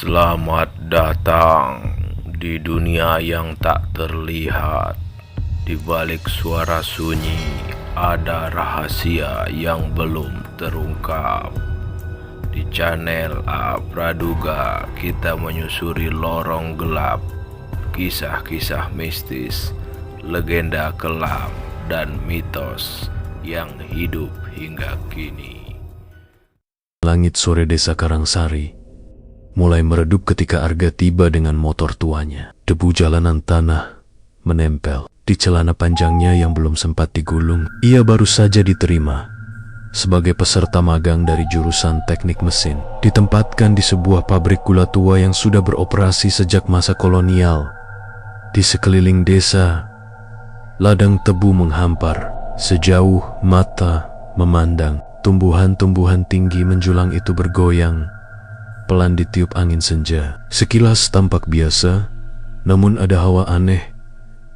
Selamat datang di dunia yang tak terlihat. Di balik suara sunyi ada rahasia yang belum terungkap. Di channel A Praduga kita menyusuri lorong gelap, kisah-kisah mistis, legenda kelam, dan mitos yang hidup hingga kini. Langit sore desa Karangsari mulai meredup ketika Arga tiba dengan motor tuanya. Debu jalanan tanah menempel di celana panjangnya yang belum sempat digulung. Ia baru saja diterima sebagai peserta magang dari jurusan teknik mesin, ditempatkan di sebuah pabrik gula tua yang sudah beroperasi sejak masa kolonial. Di sekeliling desa, ladang tebu menghampar sejauh mata memandang. Tumbuhan-tumbuhan tinggi menjulang itu bergoyang pelan ditiup angin senja. Sekilas tampak biasa, namun ada hawa aneh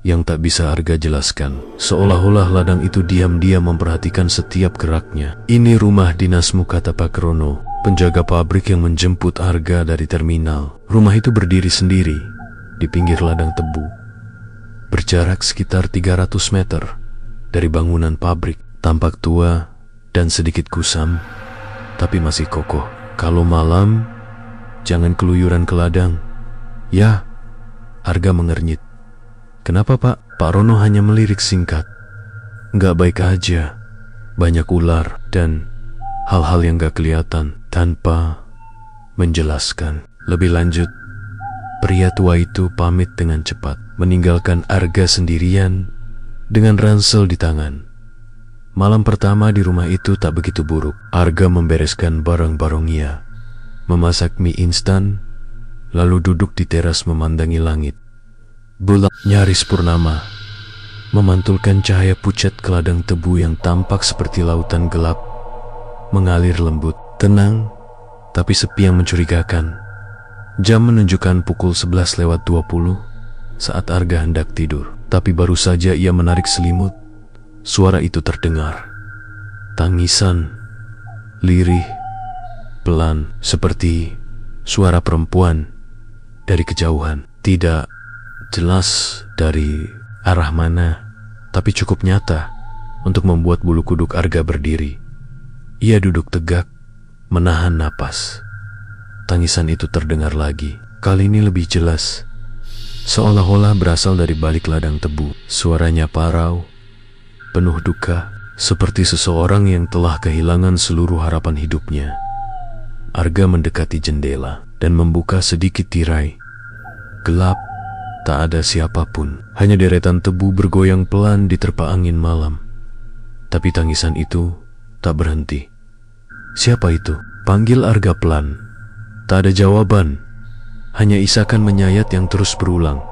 yang tak bisa Arga jelaskan. Seolah-olah ladang itu diam-diam memperhatikan setiap geraknya. "Ini rumah dinasmu," kata Pak Rono, penjaga pabrik yang menjemput Arga dari terminal. Rumah itu berdiri sendiri di pinggir ladang tebu, berjarak sekitar 300 meter dari bangunan pabrik. Tampak tua dan sedikit kusam, tapi masih kokoh. "Kalau malam, jangan keluyuran ke ladang." "Ya," Arga mengernyit. "Kenapa, Pak?" Pak Rono hanya melirik singkat. "Nggak baik aja. Banyak ular dan hal-hal yang gak kelihatan." Tanpa menjelaskan lebih lanjut, pria tua itu pamit dengan cepat, meninggalkan Arga sendirian dengan ransel di tangan. Malam pertama di rumah itu tak begitu buruk. Arga membereskan barang-barangnya, memasak mie instan, lalu duduk di teras memandangi langit. Bulan nyaris purnama memantulkan cahaya pucat ke ladang tebu yang tampak seperti lautan gelap, mengalir lembut, tenang, tapi sepi yang mencurigakan. Jam menunjukkan pukul 11:20 saat Arga hendak tidur. Tapi baru saja ia menarik selimut, suara itu terdengar. Tangisan, lirih, pelan, seperti suara perempuan dari kejauhan. Tidak jelas dari arah mana, tapi cukup nyata untuk membuat bulu kuduk Arga berdiri. Ia duduk tegak, menahan napas. Tangisan itu terdengar lagi, kali ini lebih jelas, seolah-olah berasal dari balik ladang tebu. Suaranya parau, penuh duka, seperti seseorang yang telah kehilangan seluruh harapan hidupnya. Arga mendekati jendela dan membuka sedikit tirai. Gelap, tak ada siapapun, hanya deretan tebu bergoyang pelan diterpa angin malam. Tapi tangisan itu tak berhenti. "Siapa itu?" panggil Arga pelan. Tak ada jawaban, hanya isakan menyayat yang terus berulang,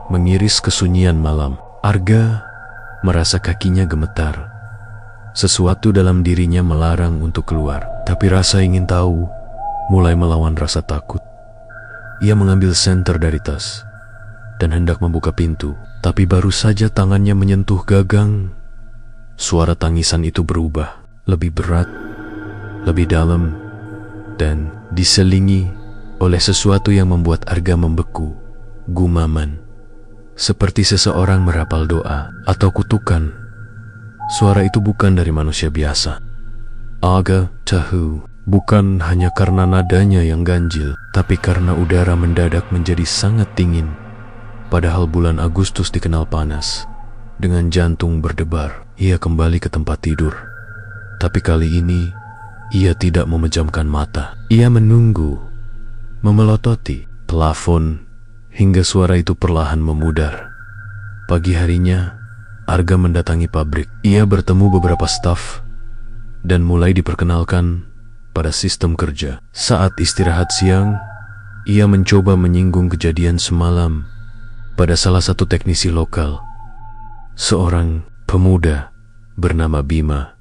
mengiris kesunyian malam. Arga merasa kakinya gemetar. Sesuatu dalam dirinya melarang untuk keluar, tapi rasa ingin tahu mulai melawan rasa takut. Ia mengambil senter dari tas dan hendak membuka pintu, tapi baru saja tangannya menyentuh gagang, suara tangisan itu berubah, lebih berat, lebih dalam, dan diselingi oleh sesuatu yang membuat Arga membeku. Gumaman, seperti seseorang merapal doa atau kutukan. Suara itu bukan dari manusia biasa. Arga tahu, bukan hanya karena nadanya yang ganjil, tapi karena udara mendadak menjadi sangat dingin. Padahal bulan Agustus dikenal panas. Dengan jantung berdebar, ia kembali ke tempat tidur. Tapi kali ini, ia tidak memejamkan mata. Ia menunggu, memelototi plafon, hingga suara itu perlahan memudar. Pagi harinya, Arga mendatangi pabrik. Ia bertemu beberapa staf dan mulai diperkenalkan pada sistem kerja. Saat istirahat siang, ia mencoba menyinggung kejadian semalam pada salah satu teknisi lokal, seorang pemuda bernama Bima.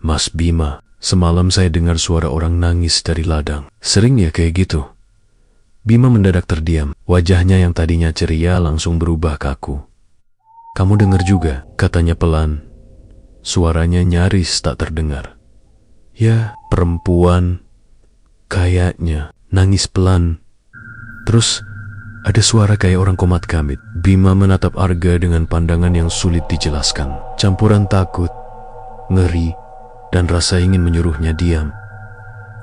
"Mas Bima, semalam saya dengar suara orang nangis dari ladang." "Sering ya kayak gitu?" Bima mendadak terdiam. Wajahnya yang tadinya ceria langsung berubah kaku. "Kamu dengar juga?" katanya pelan. Suaranya nyaris tak terdengar. "Ya, perempuan. Kayaknya nangis pelan Terus ada suara kayak orang komat kamit. Bima menatap Arga dengan pandangan yang sulit dijelaskan. Campuran takut, ngeri, dan rasa ingin menyuruhnya diam.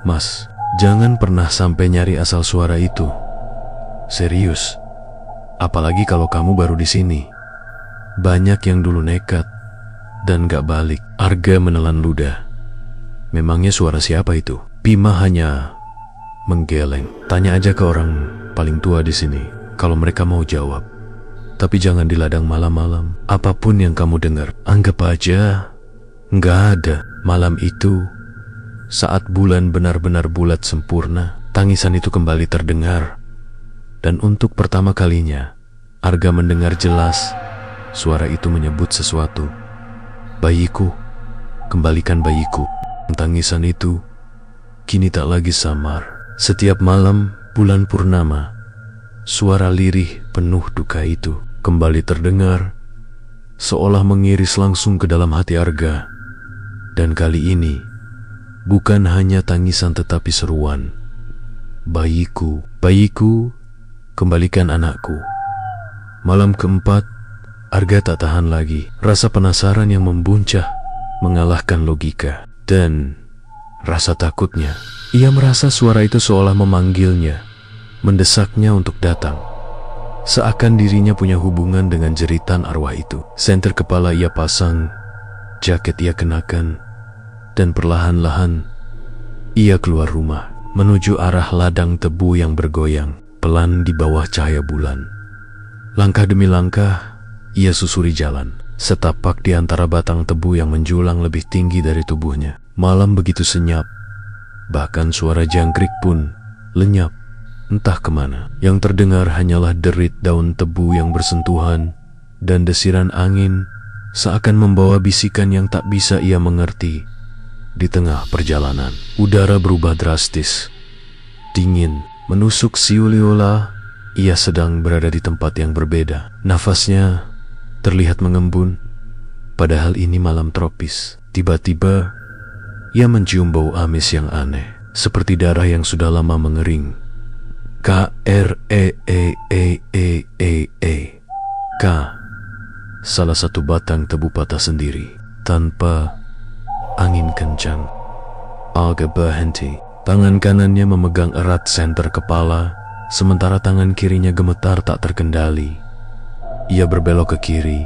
Mas, jangan pernah sampai nyari asal suara itu. Serius. Apalagi kalau kamu baru di sini. Banyak yang dulu nekat dan gak balik. Arga menelan ludah. Memangnya suara siapa itu? Bima hanya menggeleng. Tanya aja ke orang paling tua di sini kalau mereka mau jawab. Tapi jangan di ladang malam-malam. Apapun yang kamu dengar, anggap aja nggak ada. Malam itu, saat bulan benar-benar bulat sempurna, tangisan itu kembali terdengar. Dan untuk pertama kalinya, Arga mendengar jelas suara itu menyebut sesuatu. Bayiku, kembalikan bayiku. Tangisan itu kini tak lagi samar. Setiap malam bulan purnama, suara lirih penuh duka itu kembali terdengar, seolah mengiris langsung ke dalam hati Arga. Dan kali ini, bukan hanya tangisan tetapi seruan. Bayiku, bayiku, kembalikan anakku. Malam keempat, Arga tak tahan lagi. Rasa penasaran yang membuncah mengalahkan logika. Dan rasa takutnya. Ia merasa suara itu seolah memanggilnya, mendesaknya untuk datang. Seakan dirinya punya hubungan dengan jeritan arwah itu. Senter kepala ia pasang, jaket ia kenakan, dan perlahan-lahan ia keluar rumah, menuju arah ladang tebu yang bergoyang pelan di bawah cahaya bulan. Langkah demi langkah, ia susuri jalan, setapak di antara batang tebu yang menjulang lebih tinggi dari tubuhnya. Malam begitu senyap, bahkan suara jangkrik pun lenyap, entah kemana. Yang terdengar hanyalah derit daun tebu yang bersentuhan dan desiran angin seakan membawa bisikan yang tak bisa ia mengerti. Di tengah perjalanan, udara berubah drastis. Dingin, menusuk siuliola. Ia sedang berada di tempat yang berbeda. Nafasnya terlihat mengembun, padahal ini malam tropis. Tiba-tiba, ia mencium bau amis yang aneh, seperti darah yang sudah lama mengering. K-R-E-E-E-E-E-E. K. Salah satu batang tebu patah sendiri, tanpa angin kencang. Arga berhenti. Tangan kanannya memegang erat senter kepala, sementara tangan kirinya gemetar tak terkendali. Ia berbelok ke kiri,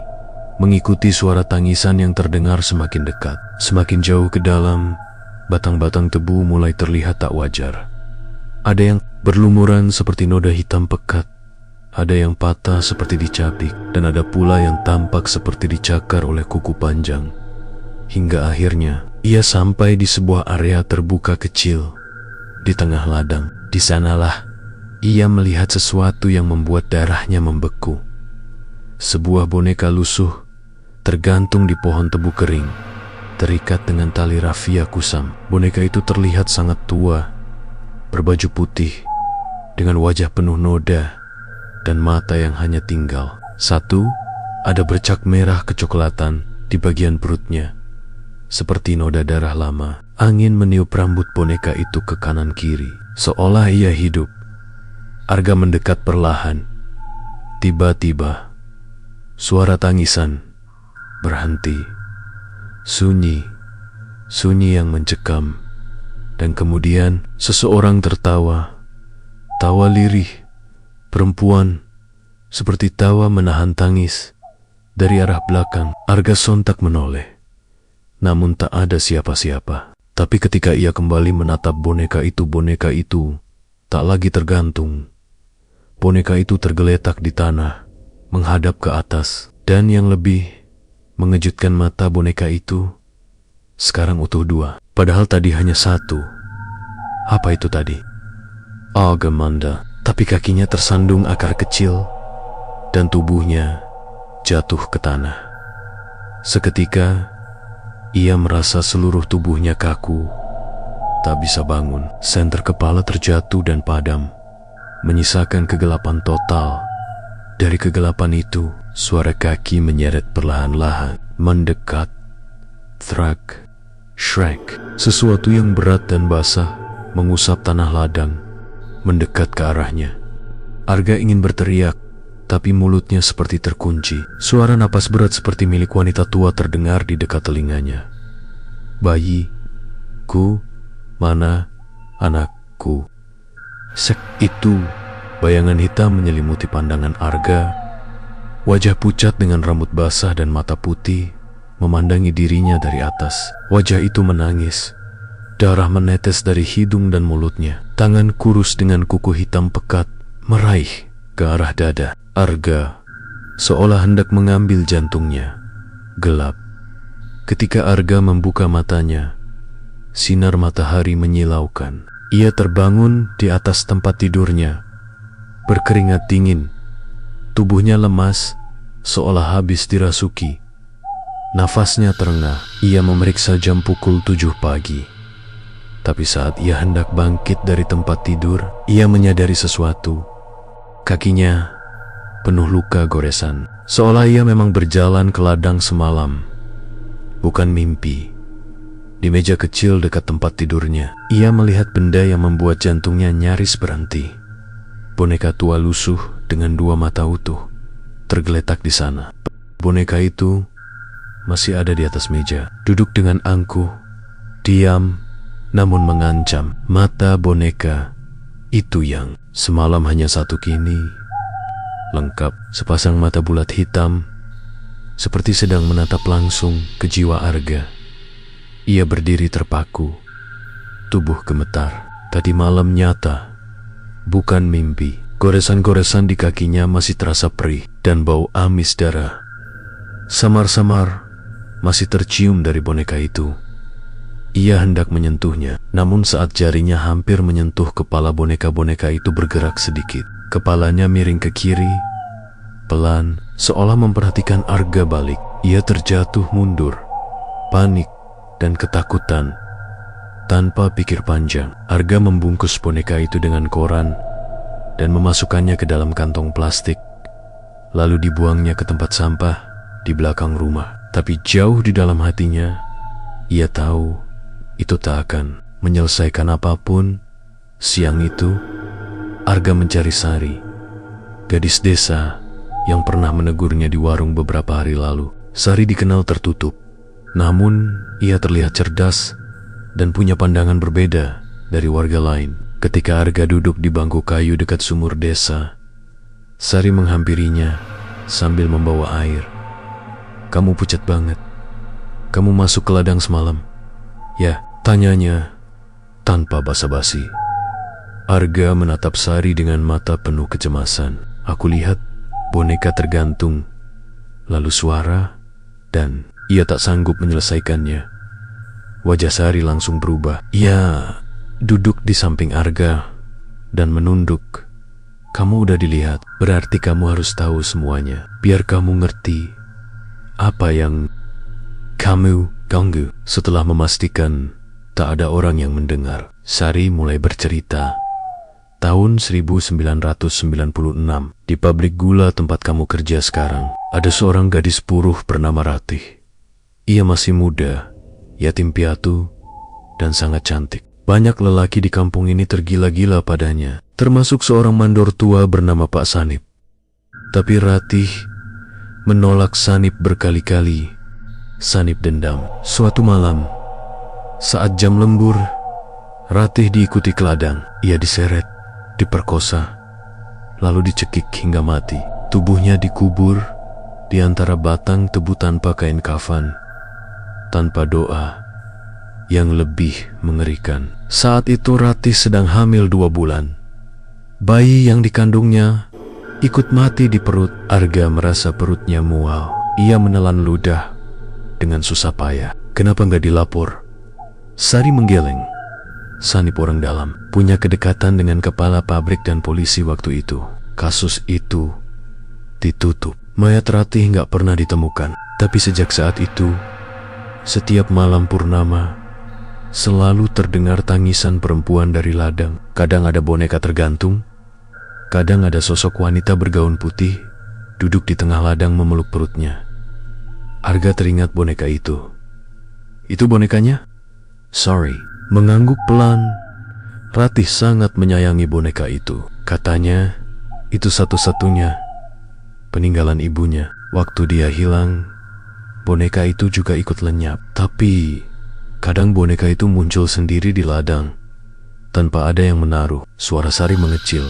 mengikuti suara tangisan yang terdengar semakin dekat. Semakin jauh ke dalam, batang-batang tebu mulai terlihat tak wajar. Ada yang berlumuran seperti noda hitam pekat, ada yang patah seperti dicapik, dan ada pula yang tampak seperti dicakar oleh kuku panjang. Hingga akhirnya, ia sampai di sebuah area terbuka kecil di tengah ladang. Di sanalah ia melihat sesuatu yang membuat darahnya membeku. Sebuah boneka lusuh tergantung di pohon tebu kering, terikat dengan tali rafia kusam. Boneka itu terlihat sangat tua, berbaju putih, dengan wajah penuh noda, dan mata yang hanya tinggal satu. Ada bercak merah kecoklatan di bagian perutnya, seperti noda darah lama. Angin meniup rambut boneka itu ke kanan kiri, seolah ia hidup. Arga mendekat perlahan. Tiba-tiba, suara tangisan berhenti. Sunyi, sunyi yang mencekam. Dan kemudian seseorang tertawa. Tawa lirih, perempuan, seperti tawa menahan tangis. Dari arah belakang, Arga sontak menoleh. Namun tak ada siapa-siapa. Tapi ketika ia kembali menatap boneka itu tak lagi tergantung. Boneka itu tergeletak di tanah, menghadap ke atas. Dan yang lebih mengejutkan, mata boneka itu sekarang utuh dua, padahal tadi hanya satu. Apa itu tadi? Agamanda. Tapi kakinya tersandung akar kecil dan tubuhnya jatuh ke tanah. Seketika ia merasa seluruh tubuhnya kaku, tak bisa bangun. Senter kepala terjatuh dan padam, menyisakan kegelapan total. Dari kegelapan itu, suara kaki menyeret perlahan-lahan, mendekat. Thrak, shrek. Sesuatu yang berat dan basah mengusap tanah ladang, mendekat ke arahnya. Arga ingin berteriak, tapi mulutnya seperti terkunci. Suara napas berat seperti milik wanita tua terdengar di dekat telinganya. Bayiku, mana anakku? Sek itu, bayangan hitam menyelimuti pandangan Arga. Wajah pucat dengan rambut basah dan mata putih memandangi dirinya dari atas. Wajah itu menangis. Darah menetes dari hidung dan mulutnya. Tangan kurus dengan kuku hitam pekat meraih ke arah dada. Arga seolah hendak mengambil jantungnya. Gelap. Ketika Arga membuka matanya, sinar matahari menyilaukan. Ia terbangun di atas tempat tidurnya, berkeringat dingin. Tubuhnya lemas, seolah habis dirasuki. Nafasnya terengah. Ia memeriksa jam pukul 7 pagi. Tapi saat ia hendak bangkit dari tempat tidur, ia menyadari sesuatu. Kakinya penuh luka goresan, seolah ia memang berjalan ke ladang semalam. Bukan mimpi. Di meja kecil dekat tempat tidurnya, ia melihat benda yang membuat jantungnya nyaris berhenti. Boneka tua lusuh dengan 2 mata utuh tergeletak di sana. Boneka itu masih ada di atas meja, duduk dengan angkuh, diam, namun mengancam. Mata boneka itu yang semalam hanya satu, kini lengkap. Sepasang mata bulat hitam, seperti sedang menatap langsung ke jiwa Arga. Ia berdiri terpaku, tubuh gemetar. Tadi malam nyata, bukan mimpi. Goresan-goresan di kakinya masih terasa perih dan bau amis darah. Samar-samar masih tercium dari boneka itu. Ia hendak menyentuhnya, namun saat jarinya hampir menyentuh kepala boneka-boneka itu bergerak sedikit. Kepalanya miring ke kiri, pelan, seolah memperhatikan Arga balik. Ia terjatuh mundur, panik dan ketakutan. Tanpa pikir panjang, Arga membungkus boneka itu dengan koran dan memasukkannya ke dalam kantong plastik, lalu dibuangnya ke tempat sampah di belakang rumah. Tapi jauh di dalam hatinya, ia tahu itu tak akan menyelesaikan apapun. Siang itu, Arga mencari Sari, gadis desa yang pernah menegurnya di warung beberapa hari lalu. Sari dikenal tertutup, namun ia terlihat cerdas dan punya pandangan berbeda dari warga lain. Ketika Arga duduk di bangku kayu dekat sumur desa, Sari menghampirinya sambil membawa air. "Kamu pucat banget. Kamu masuk ke ladang semalam?" "Ya," tanyanya tanpa basa-basi. Arga menatap Sari dengan mata penuh kecemasan. "Aku lihat boneka tergantung, lalu suara, dan ia tak sanggup menyelesaikannya." Wajah Sari langsung berubah. Ia duduk di samping Arga dan menunduk. "Kamu udah dilihat, berarti kamu harus tahu semuanya. Biar kamu ngerti apa yang kamu ganggu." Setelah memastikan tak ada orang yang mendengar, Sari mulai bercerita. Tahun 1996, di pabrik gula tempat kamu kerja sekarang, ada seorang gadis puruh bernama Ratih. Ia masih muda, yatim piatu, dan sangat cantik. Banyak lelaki di kampung ini tergila-gila padanya, termasuk seorang mandor tua bernama Pak Sanip. Tapi Ratih menolak Sanip berkali-kali. Sanip dendam. Suatu malam, saat jam lembur, Ratih diikuti ke ladang. Ia diseret, diperkosa, lalu dicekik hingga mati. Tubuhnya dikubur di antara batang tebu tanpa kain kafan, tanpa doa. Yang lebih mengerikan, saat itu Ratih sedang hamil 2 bulan. Bayi yang dikandungnya ikut mati di perut. Arga merasa perutnya mual. Ia menelan ludah dengan susah payah. "Kenapa nggak dilapor?" Sari menggeleng. Sanip orang dalam, punya kedekatan dengan kepala pabrik dan polisi waktu itu. Kasus itu ditutup. Mayat Ratih nggak pernah ditemukan. Tapi sejak saat itu, setiap malam purnama, selalu terdengar tangisan perempuan dari ladang. Kadang ada boneka tergantung, kadang ada sosok wanita bergaun putih duduk di tengah ladang memeluk perutnya. Arga teringat boneka itu. "Itu bonekanya?" "Sorry." Mengangguk pelan. Ratih sangat menyayangi boneka itu. Katanya, Itu satu-satunya peninggalan ibunya. Waktu dia hilang, boneka itu juga ikut lenyap. Tapi kadang boneka itu muncul sendiri di ladang tanpa ada yang menaruh. Suara Sari mengecil.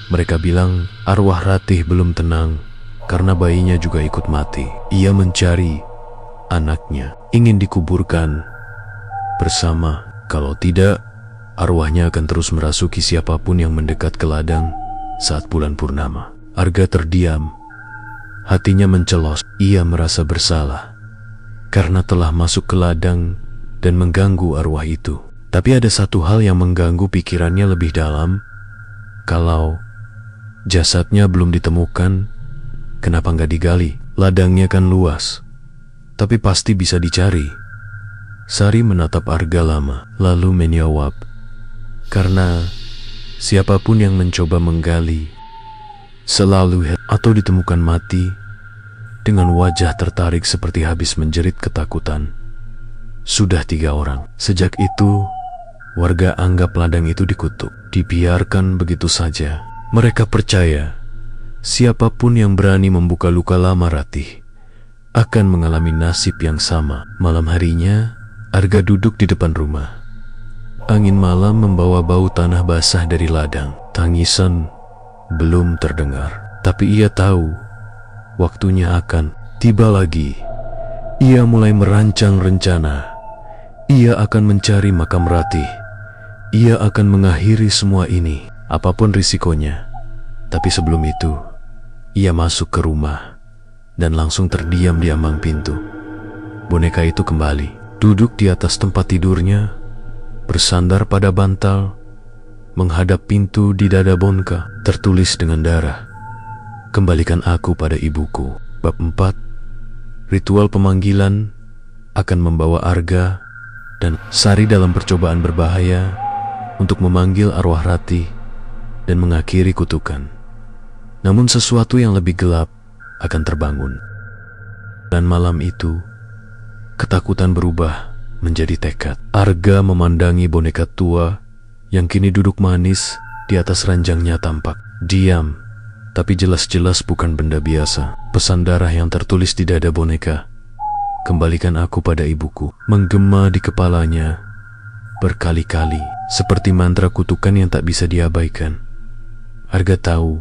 Mereka bilang arwah Ratih belum tenang karena bayinya juga ikut mati. Ia mencari anaknya, ingin dikuburkan bersama. Kalau tidak, arwahnya akan terus merasuki siapapun yang mendekat ke ladang saat bulan purnama. Arga terdiam. Hatinya mencelos. Ia merasa bersalah karena telah masuk ke ladang dan mengganggu arwah itu. Tapi ada satu hal yang mengganggu pikirannya lebih dalam. Kalau jasadnya belum ditemukan, kenapa nggak digali? Ladangnya kan luas, tapi pasti bisa dicari. Sari menatap Arga lama, lalu menjawab, karena siapapun yang mencoba menggali selalu atau ditemukan mati dengan wajah tertarik seperti habis menjerit ketakutan. Sudah 3 orang. Sejak itu, warga anggap ladang itu dikutuk, dibiarkan begitu saja. Mereka percaya siapapun yang berani membuka luka lama Ratih akan mengalami nasib yang sama. Malam harinya, Arga duduk di depan rumah. Angin malam membawa bau tanah basah dari ladang. Tangisan belum terdengar, tapi ia tahu waktunya akan tiba lagi. Ia mulai merancang rencana. Ia akan mencari makam Ratih. Ia akan mengakhiri semua ini, apapun risikonya. Tapi sebelum itu, ia masuk ke rumah dan langsung terdiam di ambang pintu. Boneka itu kembali, duduk di atas tempat tidurnya, bersandar pada bantal, menghadap pintu. Di dada boneka tertulis dengan darah, "Kembalikan aku pada ibuku." Bab 4. Ritual pemanggilan akan membawa Arga dan Sari dalam percobaan berbahaya untuk memanggil arwah Ratih dan mengakhiri kutukan. Namun sesuatu yang lebih gelap akan terbangun. Dan malam itu, ketakutan berubah menjadi tekad. Arga memandangi boneka tua yang kini duduk manis di atas ranjangnya tampak diam, tapi jelas-jelas bukan benda biasa. Pesan darah yang tertulis di dada boneka, "Kembalikan aku pada ibuku," menggema di kepalanya berkali-kali, seperti mantra kutukan yang tak bisa diabaikan. Arga tahu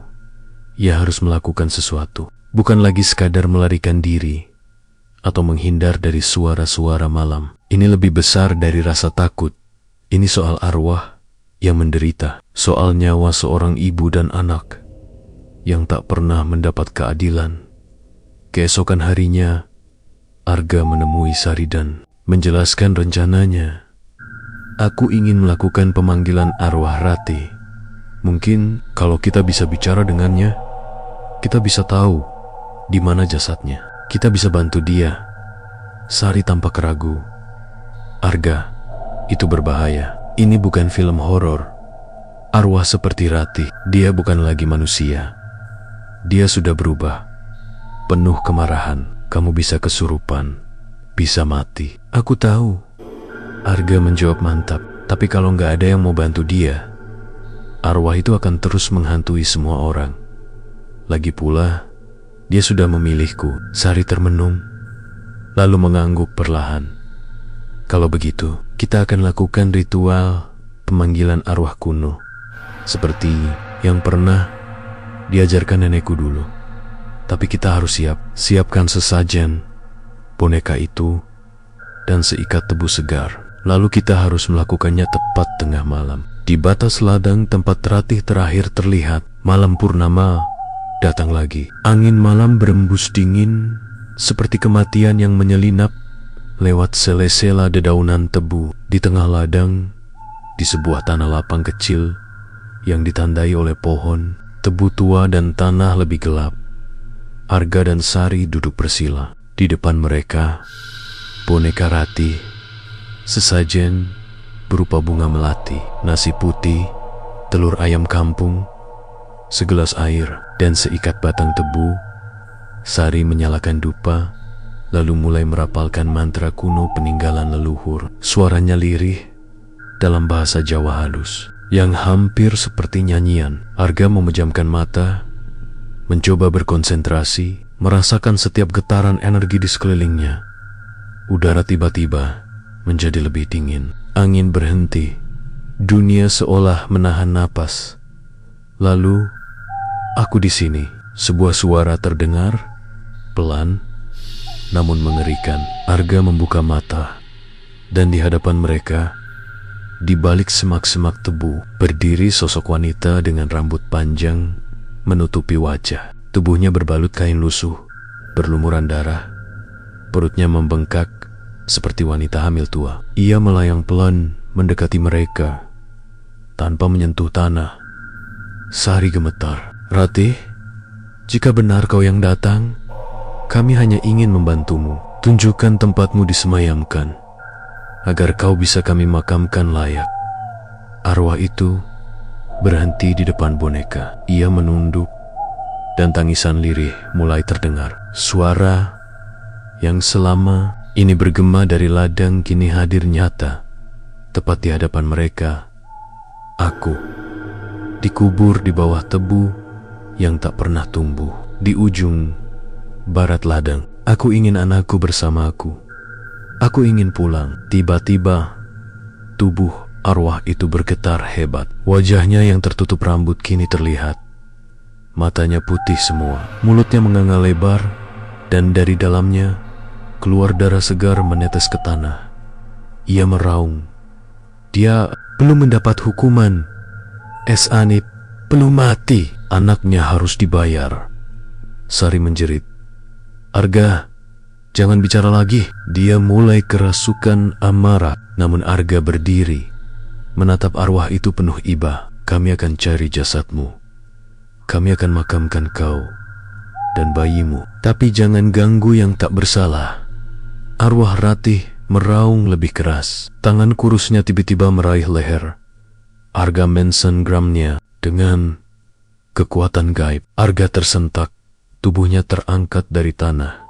ia harus melakukan sesuatu, bukan lagi sekadar melarikan diri atau menghindar dari suara-suara malam. Ini lebih besar dari rasa takut. Ini soal arwah yang menderita, soal nyawa seorang ibu dan anak yang tak pernah mendapat keadilan. Keesokan harinya, Arga menemui Sari dan menjelaskan rencananya. "Aku ingin melakukan pemanggilan arwah Ratih. Mungkin kalau kita bisa bicara dengannya, kita bisa tahu di mana jasadnya. Kita bisa bantu dia." Sari tampak ragu. "Arga, itu berbahaya. Ini bukan film horor. Arwah seperti Ratih, dia bukan lagi manusia. Dia sudah berubah, penuh kemarahan. Kamu bisa kesurupan, bisa mati." "Aku tahu." Arga menjawab mantap. "Tapi kalau nggak ada yang mau bantu dia, arwah itu akan terus menghantui semua orang. Lagi pula, dia sudah memilihku." Sari termenung, lalu mengangguk perlahan. "Kalau begitu, kita akan lakukan ritual pemanggilan arwah kuno, seperti yang pernah diajarkan nenekku dulu. Tapi kita harus siapkan sesajen, boneka itu, dan seikat tebu segar. Lalu kita harus melakukannya tepat tengah malam. Di batas ladang tempat Ratih terakhir terlihat, malam purnama datang lagi. Angin malam berembus dingin, seperti kematian yang menyelinap lewat sela-sela dedaunan tebu. Di tengah ladang, di sebuah tanah lapang kecil yang ditandai oleh pohon, tebu tua dan tanah lebih gelap, Arga dan Sari duduk bersila. Di depan mereka, boneka Ratih, sesajen berupa bunga melati, nasi putih, telur ayam kampung, segelas air, dan seikat batang tebu. Sari menyalakan dupa, lalu mulai merapalkan mantra kuno peninggalan leluhur. Suaranya lirih dalam bahasa Jawa halus. yang hampir seperti nyanyian. Arga memejamkan mata, mencoba berkonsentrasi, merasakan setiap getaran energi di sekelilingnya. Udara tiba-tiba menjadi lebih dingin. Angin berhenti. Dunia seolah menahan napas. Lalu, aku di sini. Sebuah suara terdengar, pelan, namun mengerikan. Arga membuka mata, dan di hadapan mereka, di balik semak-semak tebu, berdiri sosok wanita dengan rambut panjang menutupi wajah. Tubuhnya berbalut kain lusuh, berlumuran darah. Perutnya membengkak seperti wanita hamil tua. Ia melayang pelan mendekati mereka tanpa menyentuh tanah. Sari gemetar. "Ratih, jika benar kau yang datang, kami hanya ingin membantumu. Tunjukkan tempatmu disemayamkan, agar kau bisa kami makamkan layak." Arwah itu berhenti di depan boneka. Ia menunduk, dan tangisan lirih mulai terdengar. Suara yang selama ini bergema dari ladang kini hadir nyata, tepat di hadapan mereka. Aku dikubur di bawah tebu yang tak pernah tumbuh. Di ujung barat ladang, aku ingin anakku bersamaku. Aku ingin pulang. Tiba-tiba, tubuh arwah itu bergetar hebat. Wajahnya yang tertutup rambut kini terlihat. Matanya putih semua, mulutnya menganga lebar, dan dari dalamnya keluar darah segar menetes ke tanah. Ia meraung. Dia belum mendapat hukuman. Anip belum mati. Anaknya harus dibayar. Sari menjerit. "Arga, jangan bicara lagi." Dia mulai kerasukan amarah. Namun Arga berdiri, menatap arwah itu penuh iba. "Kami akan cari jasadmu. Kami akan makamkan kau dan bayimu. Tapi jangan ganggu yang tak bersalah." Arwah Ratih meraung lebih keras. Tangan kurusnya tiba-tiba meraih leher. Arga mensengramnya dengan kekuatan gaib. Arga tersentak. Tubuhnya terangkat dari tanah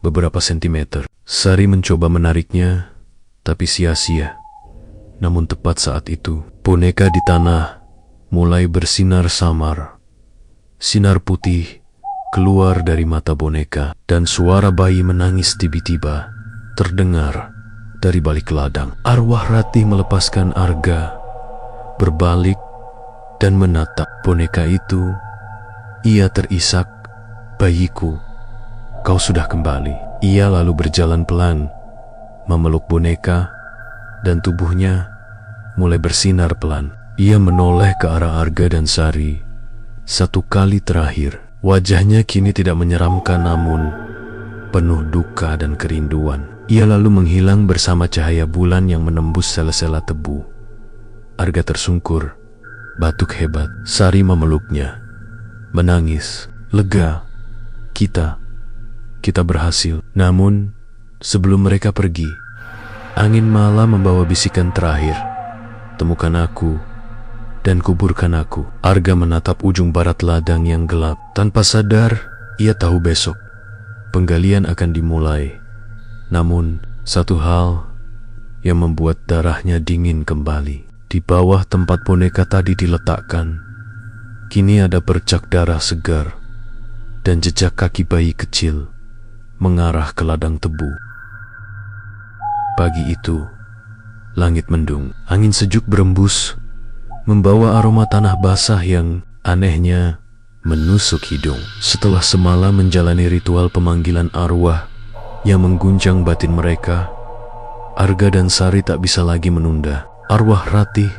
beberapa sentimeter. Sari mencoba menariknya, tapi sia-sia. Namun tepat saat itu, boneka di tanah mulai bersinar samar. Sinar putih keluar dari mata boneka, dan suara bayi menangis tiba-tiba terdengar dari balik ladang. Arwah Ratih melepaskan Arga, berbalik dan menatap boneka itu. Ia terisak, "Bayiku, kau sudah kembali." Ia lalu berjalan pelan, memeluk boneka, dan tubuhnya mulai bersinar pelan. Ia menoleh ke arah Arga dan Sari. Satu kali terakhir. Wajahnya kini tidak menyeramkan, namun penuh duka dan kerinduan. Ia lalu menghilang bersama cahaya bulan yang menembus sela-sela tebu. Arga tersungkur, batuk hebat. Sari memeluknya, menangis, lega. Kita berhasil." Namun, sebelum mereka pergi, angin malam membawa bisikan terakhir. "Temukan aku dan kuburkan aku." Arga menatap ujung barat ladang yang gelap. Tanpa sadar, ia tahu besok penggalian akan dimulai. Namun, satu hal yang membuat darahnya dingin kembali. Di bawah tempat boneka tadi diletakkan, kini ada bercak darah segar dan jejak kaki bayi kecil mengarah ke ladang tebu. Pagi itu, langit mendung. Angin sejuk berembus, membawa aroma tanah basah yang anehnya menusuk hidung. Setelah semalam menjalani ritual pemanggilan arwah yang mengguncang batin mereka, Arga dan Sari tak bisa lagi menunda. Arwah Ratih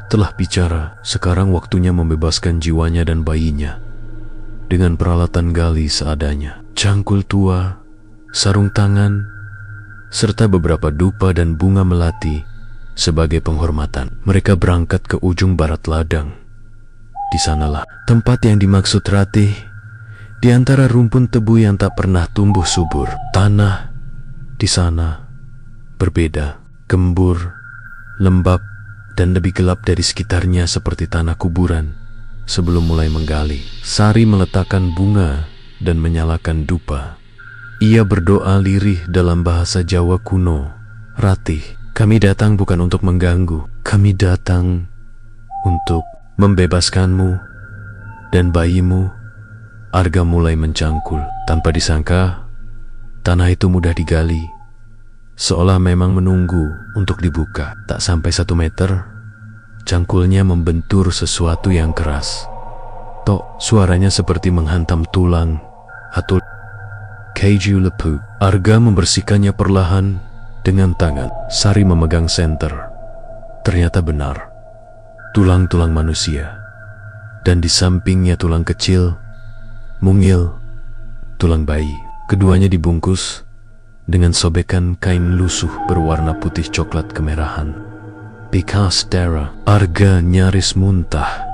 telah bicara. Sekarang waktunya membebaskan jiwanya dan bayinya. Dengan peralatan gali seadanya, cangkul tua, sarung tangan, serta beberapa dupa dan bunga melati sebagai penghormatan. Mereka berangkat ke ujung barat ladang. Di sanalah tempat yang dimaksud Ratih, di antara rumpun tebu yang tak pernah tumbuh subur. Tanah di sana berbeda, gembur, lembab, dan lebih gelap dari sekitarnya seperti tanah kuburan. Sebelum mulai menggali, Sari meletakkan bunga dan menyalakan dupa. Ia berdoa lirih dalam bahasa Jawa kuno. "Ratih, kami datang bukan untuk mengganggu. Kami datang untuk membebaskanmu dan bayimu. Arga mulai mencangkul. Tanpa disangka, tanah itu mudah digali, seolah memang menunggu untuk dibuka. Tak sampai 1 meter, cangkulnya membentur sesuatu yang keras. Tok, suaranya seperti menghantam tulang atau keju lepu. Arga membersihkannya perlahan dengan tangan. Sari memegang senter. Ternyata benar, tulang-tulang manusia. Dan di sampingnya tulang kecil, mungil, tulang bayi. Keduanya dibungkus dengan sobekan kain lusuh berwarna putih coklat kemerahan. Bekas darah. Arga nyaris muntah.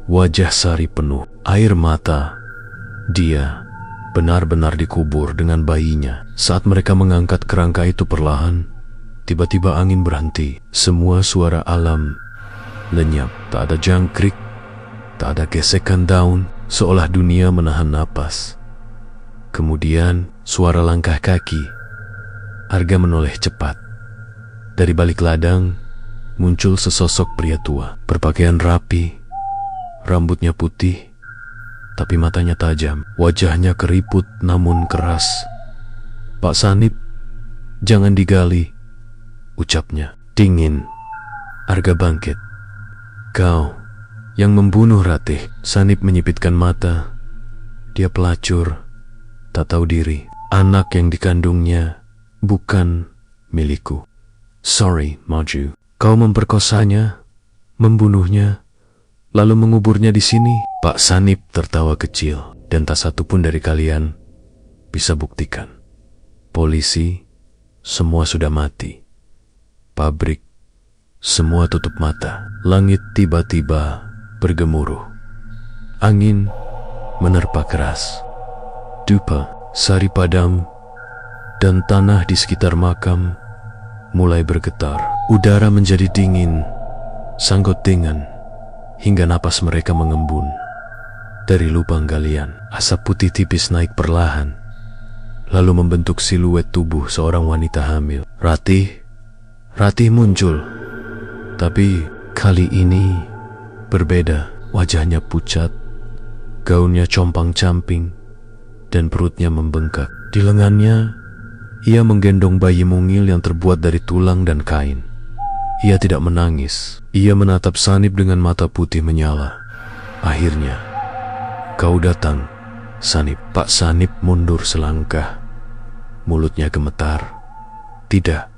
Wajah Sari penuh air mata. Dia benar-benar dikubur dengan bayinya. Saat mereka mengangkat kerangka itu perlahan, tiba-tiba angin berhenti. Semua suara alam lenyap. Tak ada jangkrik, tak ada gesekan daun, seolah dunia menahan napas. Kemudian suara langkah kaki. Arga menoleh cepat. Dari balik ladang muncul sesosok pria tua, berpakaian rapi, rambutnya putih, tapi matanya tajam. Wajahnya keriput namun keras. "Pak Sanip, jangan digali," ucapnya. Dingin. Arga bangkit. "Kau yang membunuh Ratih." Sanip menyipitkan mata. Dia pelacur, tak tahu diri. Anak yang dikandungnya bukan milikku. "Sorry, Maju. Kau memperkosanya, membunuhnya, lalu menguburnya di sini." Pak Sanip tertawa kecil. "Dan tak satu pun dari kalian bisa buktikan. Polisi, semua sudah mati. Pabrik, semua tutup mata." Langit tiba-tiba bergemuruh. Angin menerpa keras. Dupa, sari padam, dan tanah di sekitar makam mulai bergetar. Udara menjadi dingin, sanggot dengan, hingga napas mereka mengembun. Dari lubang galian, asap putih tipis naik perlahan, lalu membentuk siluet tubuh seorang wanita hamil. Ratih muncul, tapi kali ini berbeda. Wajahnya pucat, gaunnya compang-camping, dan perutnya membengkak. Di lengannya, ia menggendong bayi mungil yang terbuat dari tulang dan kain. Ia tidak menangis. Ia menatap Sanip dengan mata putih menyala. "Akhirnya, kau datang, Sanip." Pak Sanip mundur selangkah. Mulutnya gemetar. Tidak.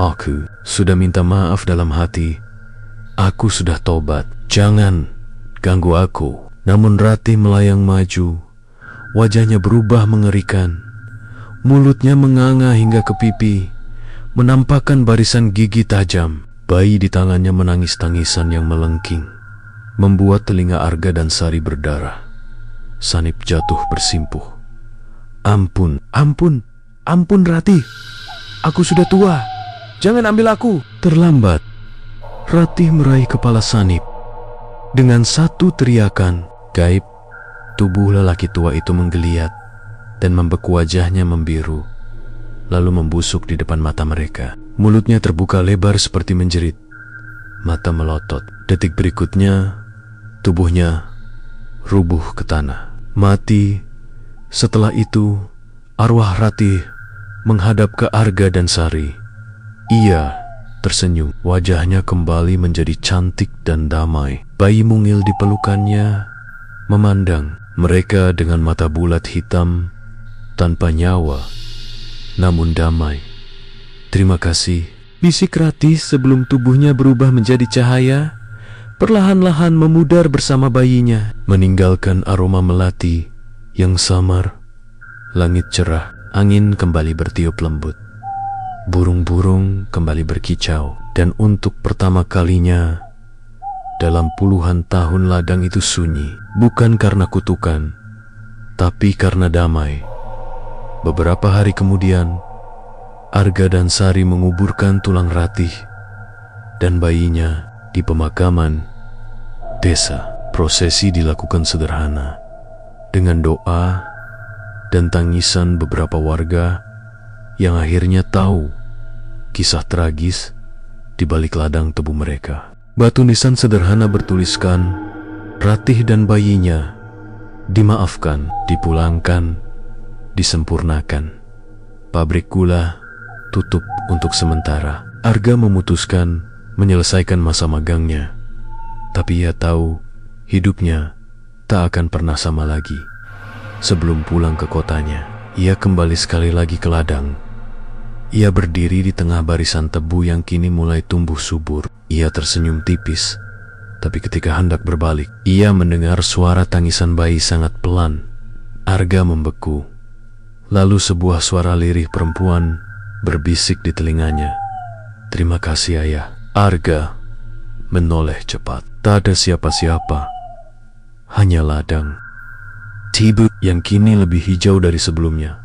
Aku sudah minta maaf dalam hati. Aku sudah tobat. Jangan ganggu aku." Namun Ratih melayang maju. Wajahnya berubah mengerikan. Mulutnya menganga hingga ke pipi, menampakkan barisan gigi tajam. Bayi di tangannya menangis tangisan yang melengking, membuat telinga Arga dan Sari berdarah. Sanip jatuh bersimpuh. Ampun Ratih. Aku sudah tua. Jangan ambil aku." Terlambat. Ratih meraih kepala Sanip. Dengan satu teriakan gaib, tubuh lelaki tua itu menggeliat dan membeku. Wajahnya membiru, lalu membusuk di depan mata mereka. Mulutnya terbuka lebar seperti menjerit. Mata melotot. Detik berikutnya, tubuhnya rubuh ke tanah, mati. Setelah itu, arwah Ratih menghadap ke Arga dan Sari. Ia tersenyum. Wajahnya kembali menjadi cantik dan damai. Bayi mungil di pelukannya memandang mereka dengan mata bulat hitam, tanpa nyawa, namun damai. "Terima kasih," bisik Ratih sebelum tubuhnya berubah menjadi cahaya, perlahan-lahan memudar bersama bayinya, meninggalkan aroma melati yang samar. Langit cerah, angin kembali bertiup lembut. Burung-burung kembali berkicau, dan untuk pertama kalinya dalam puluhan tahun ladang itu sunyi, bukan karena kutukan, tapi karena damai. Beberapa hari kemudian, Arga dan Sari menguburkan tulang Ratih dan bayinya di pemakaman desa. Prosesi dilakukan sederhana, dengan doa dan tangisan beberapa warga yang akhirnya tahu kisah tragis di balik ladang tebu mereka. Batu nisan sederhana bertuliskan, Ratih dan bayinya dimaafkan, dipulangkan, disempurnakan. Pabrik gula tutup untuk sementara. Arga memutuskan menyelesaikan masa magangnya. Tapi ia tahu hidupnya tak akan pernah sama lagi. Sebelum pulang ke kotanya, ia kembali sekali lagi ke ladang. Ia berdiri di tengah barisan tebu yang kini mulai tumbuh subur. Ia tersenyum tipis, tapi ketika hendak berbalik, ia mendengar suara tangisan bayi sangat pelan. Arga membeku. Lalu sebuah suara lirih perempuan berbisik di telinganya. "Terima kasih, Ayah." Arga menoleh cepat. Tak ada siapa-siapa, hanya ladang. Tebu yang kini lebih hijau dari sebelumnya.